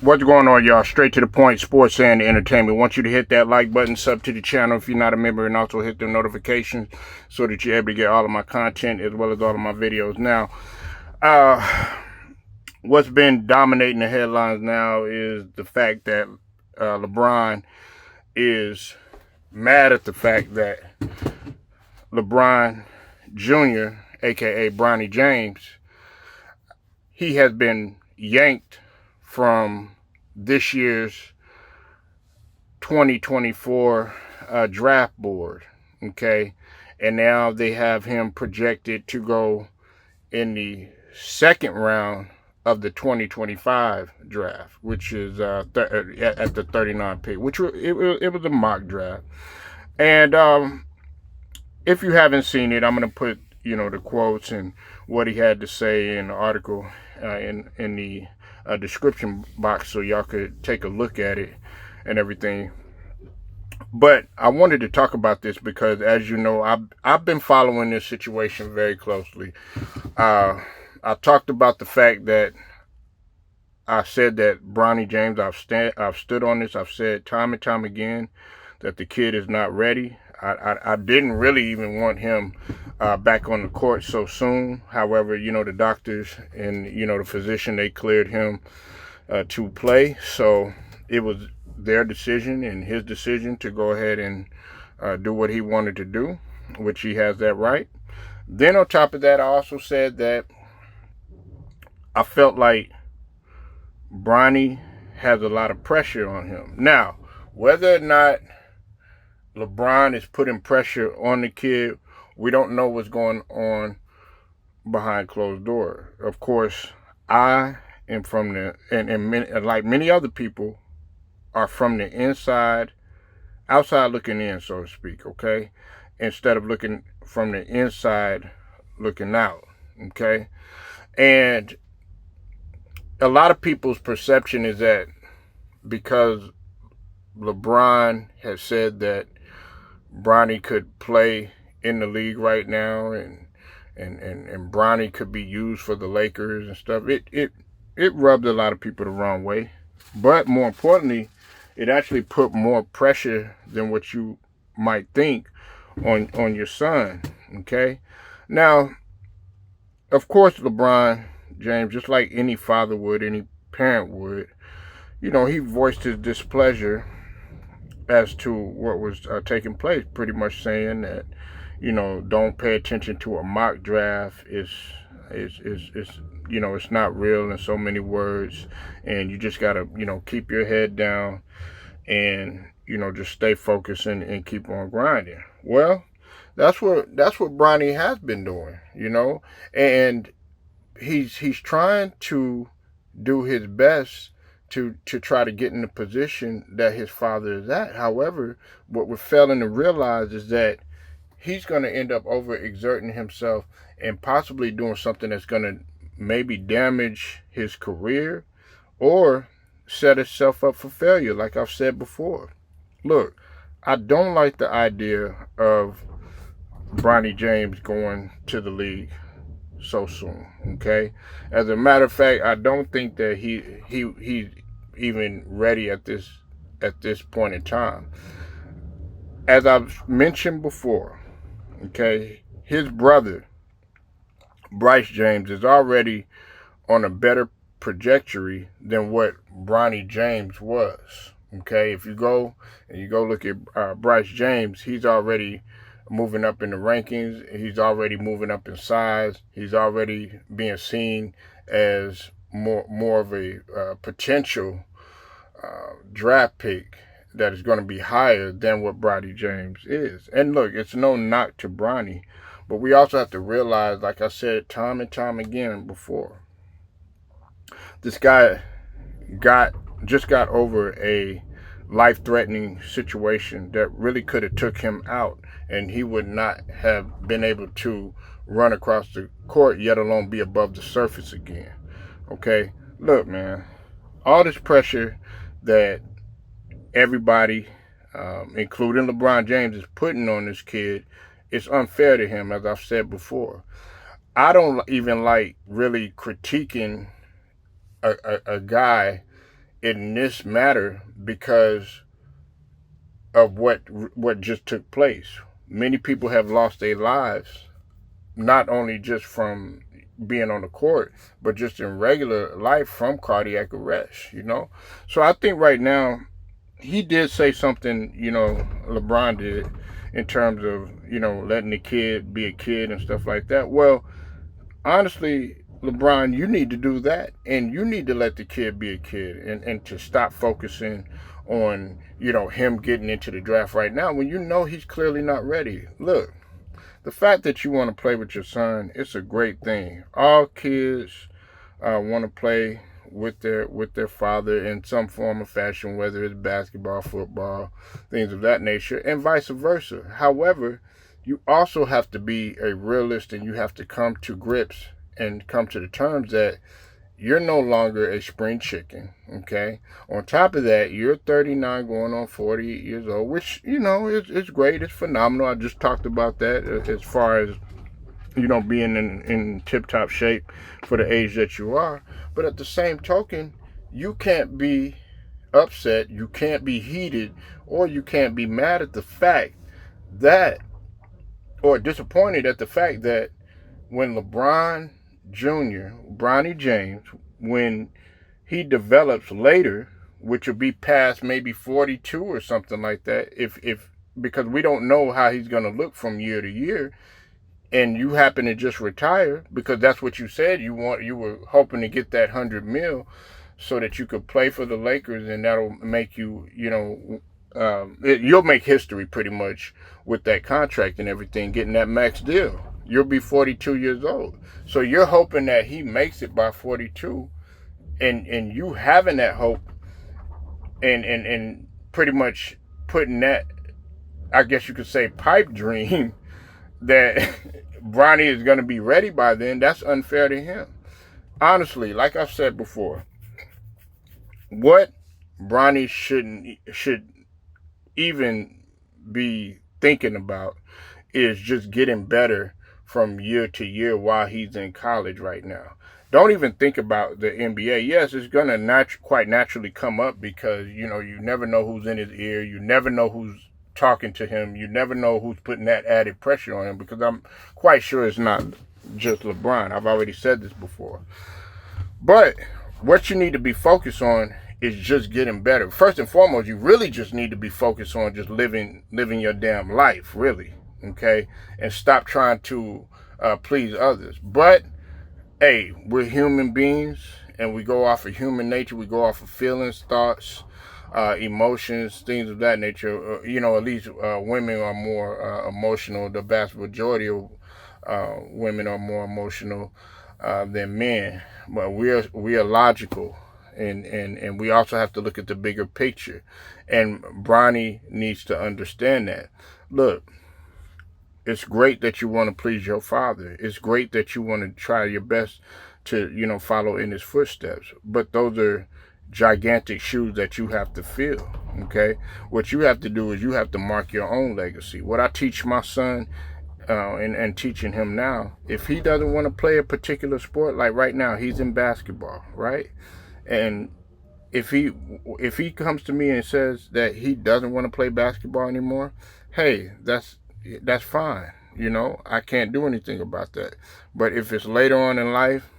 What's going on, y'all? Straight to the point, sports and entertainment. Want you to hit that like button, sub to the channel if you're not a member, and also hit the notifications so that you're able to get all of my content as well as all of my videos. Now, what's been dominating the headlines now is the fact that Lebron is mad at the fact that LeBron Jr., aka Bronny James, he has been yanked from this year's 2024 draft board, okay? And now they have him projected to go in the second round of the 2025 draft, which is at the 39 pick, which it was a mock draft. And if you haven't seen it, I'm going to put, the quotes and what he had to say in the article in the description box so y'all could take a look at it and everything. But I wanted to talk about this because, as you know, I've been following this situation very closely. I talked about the fact that I said that Bronny James, I've stood on this. I've said time and time again that the kid is not ready. I didn't really even want him back on the court so soon. However, the doctors and, the physician, they cleared him to play. So it was their decision and his decision to go ahead and do what he wanted to do, which he has that right. Then on top of that, I also said that I felt like Bronny has a lot of pressure on him. Now, whether or not LeBron is putting pressure on the kid, we don't know what's going on behind closed doors. Of course, I am from and like many other people, are from the inside, outside looking in, so to speak, okay? Instead of looking from the inside looking out, okay? And a lot of people's perception is that because LeBron has said that Bronny could play in the league right now and Bronny could be used for the Lakers and stuff, it rubbed a lot of people the wrong way. But more importantly, it actually put more pressure than what you might think on your son, okay? Now, of course, LeBron James, just like any father would, any parent would, he voiced his displeasure as to what was taking place, pretty much saying that, don't pay attention to a mock draft. It's not real in so many words, and you just gotta, keep your head down and, just stay focused and keep on grinding. Well, that's what Bronny has been doing, and he's trying to do his best to try to get in the position that his father is at. However, what we're failing to realize is that he's going to end up overexerting himself and possibly doing something that's going to maybe damage his career or set himself up for failure, like I've said before. Look, I don't like the idea of Bronny James going to the league so soon, okay? As a matter of fact, I don't think that he's even ready at this point in time. As I've mentioned before, okay, his brother Bryce James is already on a better trajectory than what Bronny James was, okay? If you go look at Bryce James, he's already moving up in the rankings. He's already moving up in size. He's already being seen as more of a potential draft pick that is going to be higher than what Bronny James is. And look, it's no knock to Bronny, but we also have to realize, like I said time and time again before, this guy just got over a life-threatening situation that really could have took him out, and he would not have been able to run across the court, yet alone be above the surface again. Okay? Look, man, all this pressure that everybody, including LeBron James, is putting on this kid, it's unfair to him, as I've said before. I don't even like really critiquing a guy in this matter because of what just took place. Many people have lost their lives, not only just from being on the court, but just in regular life from cardiac arrest, So I think right now, he did say something, LeBron did, in terms of, letting the kid be a kid and stuff like that. Well, honestly, LeBron, you need to do that, and you need to let the kid be a kid, and to stop focusing on, him getting into the draft right now when you know he's clearly not ready. Look, the fact that you want to play with your son, it's a great thing. All kids want to play with their father in some form or fashion, whether it's basketball, football, things of that nature, and vice versa. However, you also have to be a realist, and you have to come to grips and come to the terms that you're no longer a spring chicken, okay? On top of that, you're 39 going on 40 years old, which, is great. It's phenomenal. I just talked about that as far as, being in tip-top shape for the age that you are. But at the same token, you can't be upset, you can't be heated, or you can't be mad at the fact that, or disappointed at the fact that when LeBron Jr., Bronny James, when he develops later, which will be past maybe 42 or something like that, if because we don't know how he's going to look from year to year, and you happen to just retire because that's what you said you were hoping to get that $100 million so that you could play for the Lakers, and that'll make you, you'll make history pretty much with that contract and everything, getting that max deal. You'll be 42 years old. So you're hoping that he makes it by 42, and you having that hope and pretty much putting that, I guess you could say, pipe dream that Bronny is going to be ready by then, that's unfair to him. Honestly, like I've said before, what Bronny should even be thinking about is just getting better from year to year while he's in college right now. Don't even think about the NBA. Yes, it's going to quite naturally come up because, you never know who's in his ear. You never know who's talking to him. You never know who's putting that added pressure on him, because I'm quite sure it's not just LeBron. I've already said this before. But what you need to be focused on is just getting better. First and foremost, you really just need to be focused on just living your damn life, really. Okay, and stop trying to please others. But hey, we're human beings, and we go off of human nature. We go off of feelings, thoughts, emotions, things of that nature. At least women are more emotional. The vast majority of women are more emotional than men. But we are logical, and we also have to look at the bigger picture. And Bronny needs to understand that. Look, it's great that you want to please your father. It's great that you want to try your best to, follow in his footsteps. But those are gigantic shoes that you have to fill, okay? What you have to do is you have to mark your own legacy. What I teach my son, and teaching him now, if he doesn't want to play a particular sport, like right now, he's in basketball, right? And if he comes to me and says that he doesn't want to play basketball anymore, hey, that's fine. I can't do anything about that. But if it's later on in life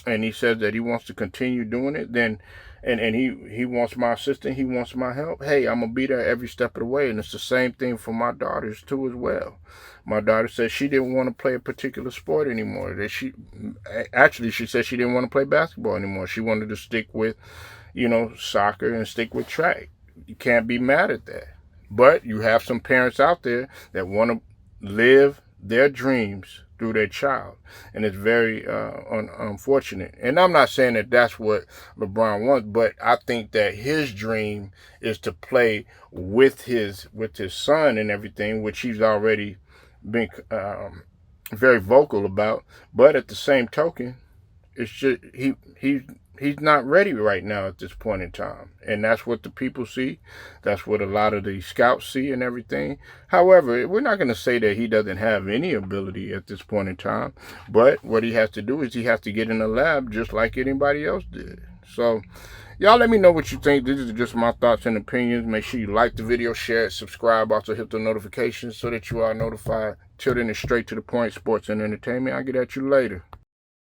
and he says that he wants to continue doing it, then and he wants my assistance, he wants my help, hey, I'm going to be there every step of the way. And it's the same thing for my daughters too as well. My daughter said she didn't want to play a particular sport anymore. That she said she didn't want to play basketball anymore. She wanted to stick with, soccer and stick with track. You can't be mad at that. But you have some parents out there that want to live their dreams through their child. And it's very unfortunate. And I'm not saying that that's what LeBron wants, but I think that his dream is to play with his son and everything, which he's already been very vocal about. But at the same token, it's just he's not ready right now at this point in time. And that's what the people see. That's what a lot of the scouts see and everything. However, we're not going to say that he doesn't have any ability at this point in time. But what he has to do is he has to get in the lab just like anybody else did. So, y'all let me know what you think. This is just my thoughts and opinions. Make sure you like the video, share it, subscribe. Also hit the notifications so that you are notified. Till then, it's straight to the point, sports and entertainment. I'll get at you later.